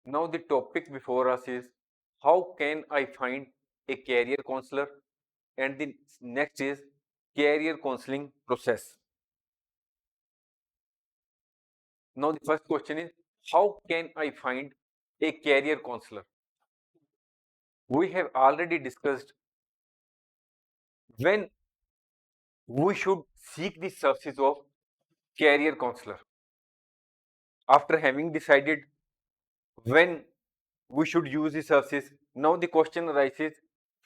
Now the topic before us is how can I find a career counselor, and the next is career counseling process. Now the first question is how can I find a career counselor? We have already discussed when we should seek the services of career counselor. After having decided when we should use the services, now the question arises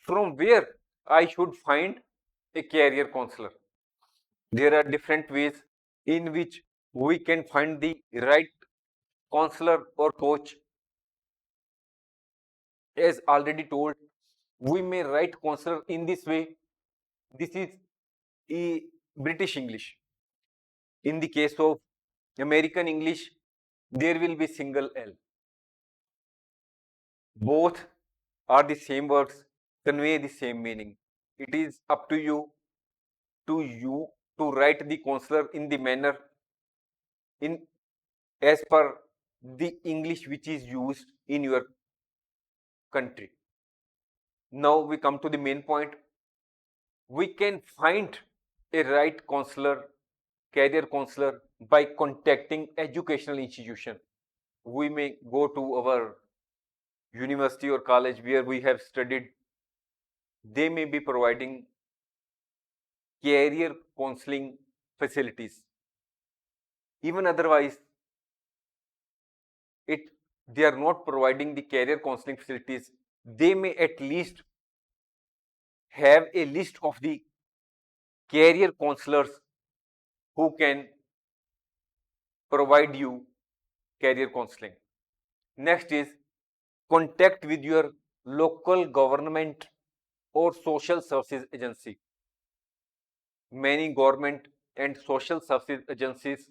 from where I should find a career counselor. There are different ways in which we can find the right counselor or coach. As already told, we may write counselor in this way. This is a British English. In the case of American English, there will be single L. Both are the same words, convey the same meaning. It is up to you to write the counselor in the manner in as per the English which is used in your country. Now we come to the main point. We can find a right counselor, career counselor, by contacting educational institution. We may go to our university or college where we have studied. They may be providing career counseling facilities. Even otherwise, it they are not providing the career counseling facilities. They may at least have a list of the career counselors who can provide you career counseling. Next is contact with your local government or social services agency. Many government and social services agencies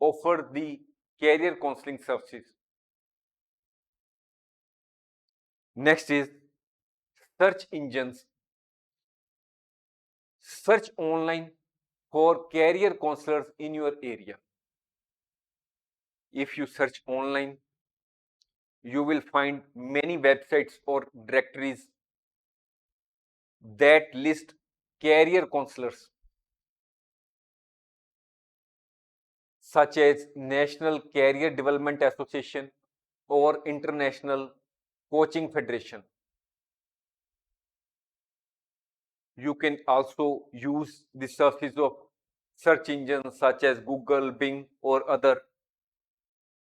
offer the career counseling services. Next is search engines. Search online for career counselors in your area. If you search online, you will find many websites or directories that list career counselors such as National Career Development Association or International Coaching Federation. You can also use the services of search engines such as Google, Bing, or other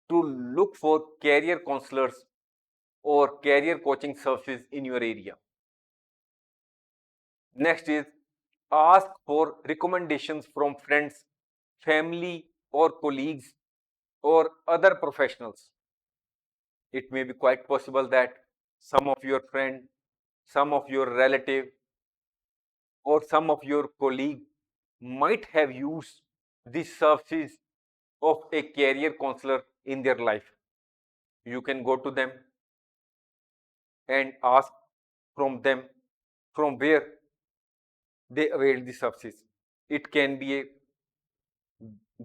to look for career counselors or career coaching services in your area. Next is ask for recommendations from friends, family, or colleagues or other professionals. It may be quite possible that some of your friend, some of your relative, or some of your colleague might have used the services of a career counselor in their life. You can go to them and ask from them from where they avail the services. It can be a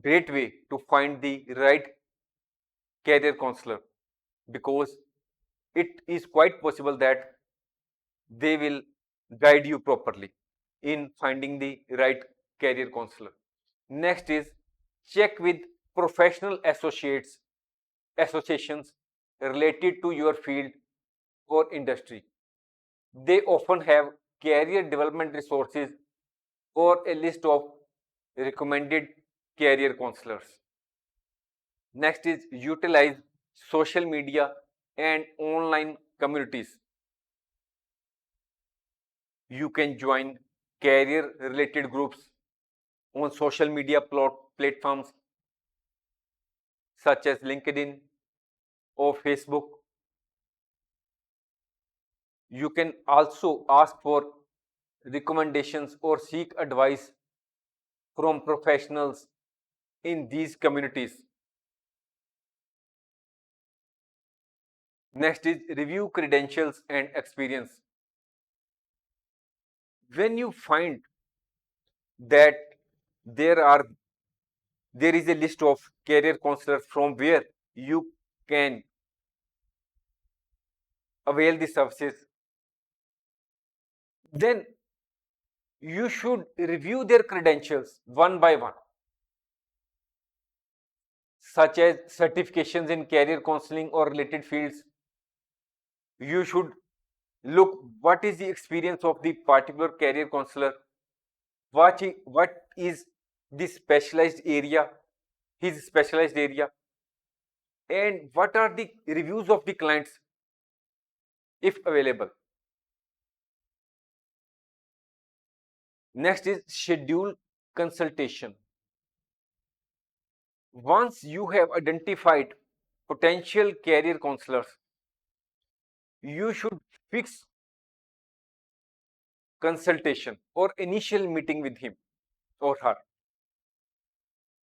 great way to find the right career counselor because it is quite possible that they will guide you properly in finding the right career counselor. Next is check with professional associations related to your field or industry. They often have career development resources or a list of recommended career counselors. Next is utilize social media and online communities. You can join career related groups on social media platforms such as LinkedIn or Facebook. You can also ask for recommendations or seek advice from professionals in these communities. Next is review credentials and experience. When you find that there are there is a list of career counselors from where you can avail the services, then you should review their credentials one by one, such as certifications in career counseling or related fields. You should look what is the experience of the particular career counselor, what is the specialized area, his specialized area, and what are the reviews of the clients if available. Next is schedule consultation. Once you have identified potential career counselors, you should fix consultation or initial meeting with him or her.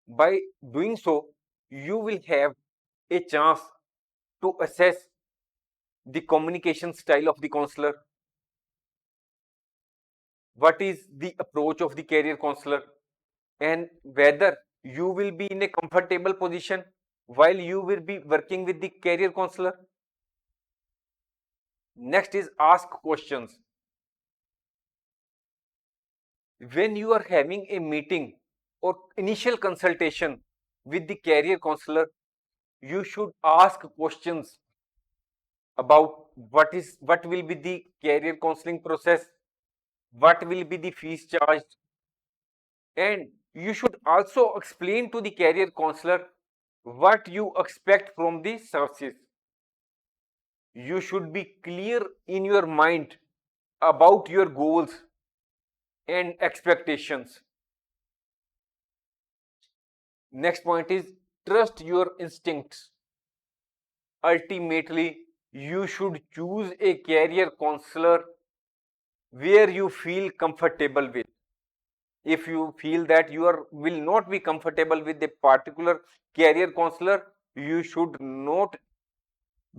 By doing so, you will have a chance to assess the communication style of the counselor, what is the approach of the career counselor, and whether you will be in a comfortable position while you will be working with the career counselor. Next is ask questions. When you are having a meeting or initial consultation with the career counselor, you should ask questions about what will be the career counseling process, what will be the fees charged, and you should also explain to the career counselor what you expect from the services. You should be clear in your mind about your goals and expectations. Next point is trust your instincts. Ultimately, you should choose a career counselor where you feel comfortable with. If you feel that will not be comfortable with a particular career counselor, you should not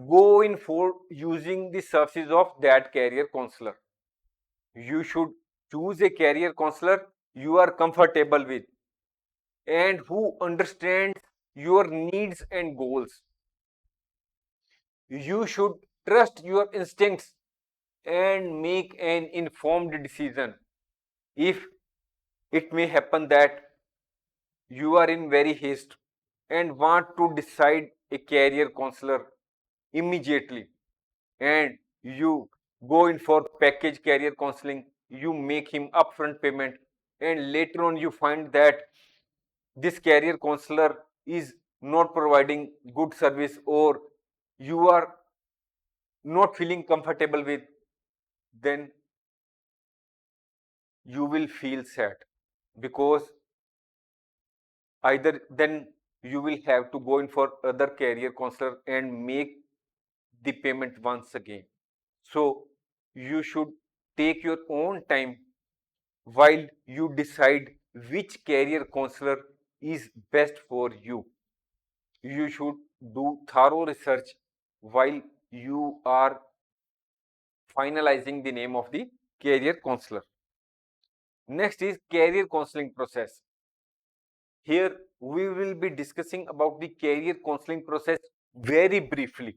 go in for using the services of that career counselor. You should choose a career counselor you are comfortable with and who understands your needs and goals. You should trust your instincts and make an informed decision. If it may happen that you are in very haste and want to decide a career counselor immediately, and you go in for package career counseling, you make him upfront payment, and later on you find that this career counselor is not providing good service, or you are not feeling comfortable with, then you will feel sad, because either then you will have to go in for other career counselor and make the payment once again. So you should take your own time while you decide which career counselor is best for you. You should do thorough research while you are finalizing the name of the career counselor. Next is career counseling process. Here we will be discussing about the career counseling process very briefly.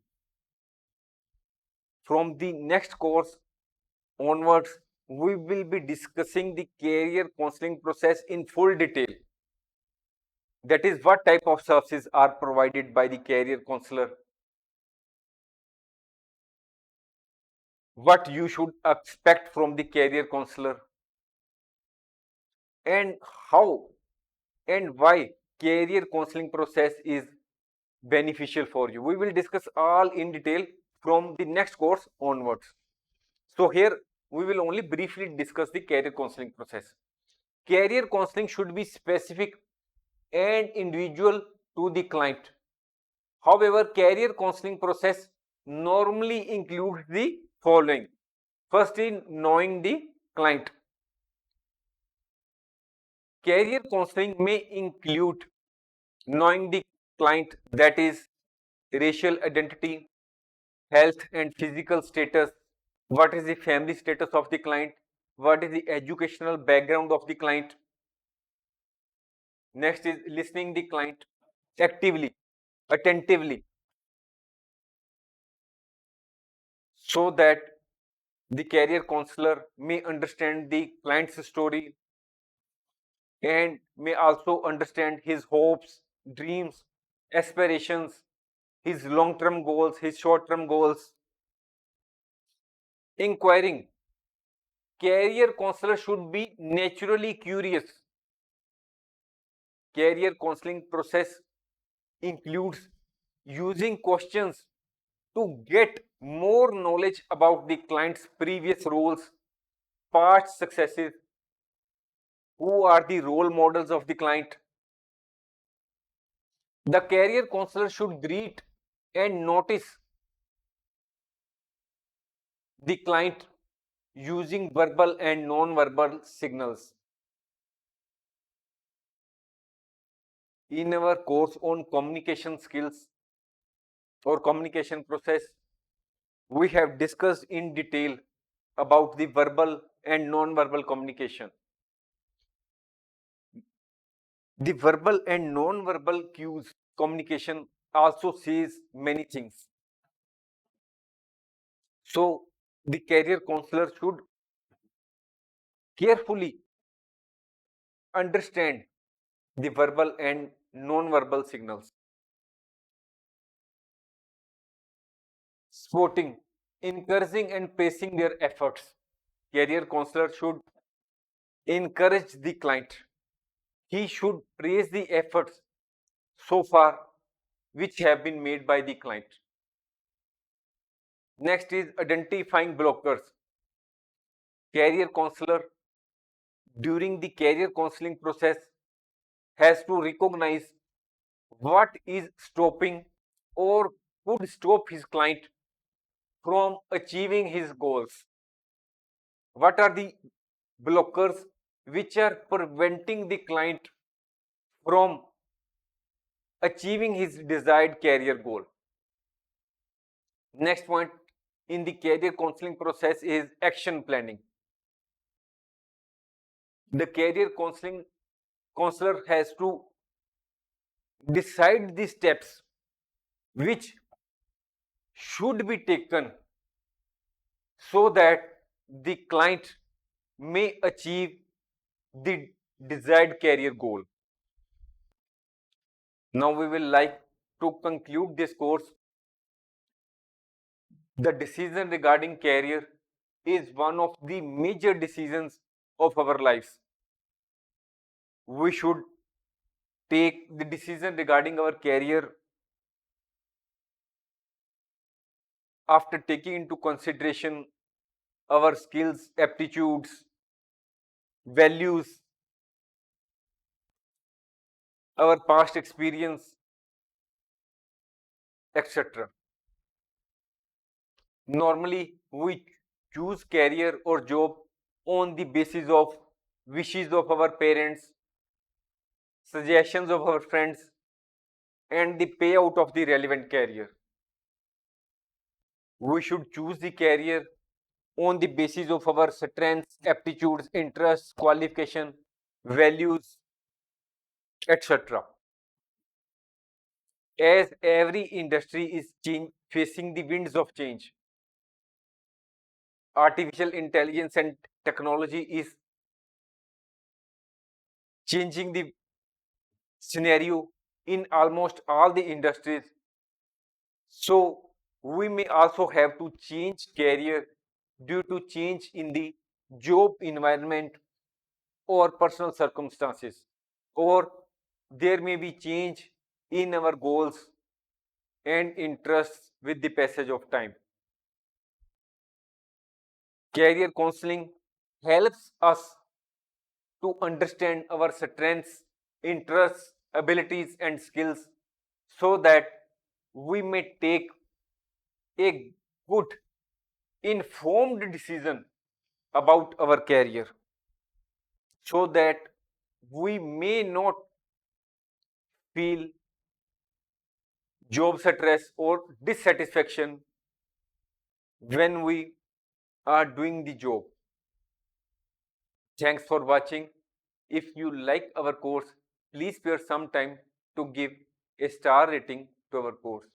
From the next course onwards, we will be discussing the career counseling process in full detail. That is, what type of services are provided by the career counselor, what you should expect from the career counselor, and how and why career counseling process is beneficial for you. We will discuss all in detail from the next course onwards. So here we will only briefly discuss the career counseling process. Career counseling should be specific and individual to the client. However, career counseling process normally includes the following. First is knowing the client. Career counseling may include knowing the client, that is racial identity, health and physical status, what is the family status of the client, what is the educational background of the client. Next is listening the client actively, attentively. so that the career counselor may understand the client's story and may also understand his hopes, dreams, aspirations, his long-term goals, his short-term goals. Inquiring. Career counselor should be naturally curious. Career counseling process includes using questions to get more knowledge about the client's previous roles, past successes, who are the role models of the client. The career counselor should greet and notice the client using verbal and non-verbal signals. In our course on communication skills or communication process, we have discussed in detail about the verbal and non-verbal communication. The verbal and non-verbal cues communication also says many things. So the career counselor should carefully understand the verbal and non-verbal signals. Supporting, encouraging and praising their efforts. Career counselor should encourage the client. He should praise the efforts so far which have been made by the client. Next is identifying blockers. Career counselor during the career counseling process has to recognize what is stopping or could stop his client from achieving his goals. What are the blockers which are preventing the client from achieving his desired career goal? Next point in the career counseling process is action planning. The career counseling counselor has to decide the steps which should be taken so that the client may achieve the desired career goal. Now we will like to conclude this course. The decision regarding career is one of the major decisions of our lives. We should take the decision regarding our career after taking into consideration our skills, aptitudes, values, our past experience, etc. Normally, we choose career or job on the basis of wishes of our parents, suggestions of our friends, and the payout of the relevant career. We should choose the career on the basis of our strengths, aptitudes, interests, qualification, values, etc. As every industry is facing the winds of change, artificial intelligence and technology is changing the scenario in almost all the industries. So we may also have to change career due to change in the job environment or personal circumstances, or there may be change in our goals and interests with the passage of time. Career counseling helps us to understand our strengths, interests, abilities, and skills so that we may take a good, informed decision about our career, so that we may not feel job stress or dissatisfaction when we are doing the job. Thanks for watching. If you like our course, please spare some time to give a star rating to our course.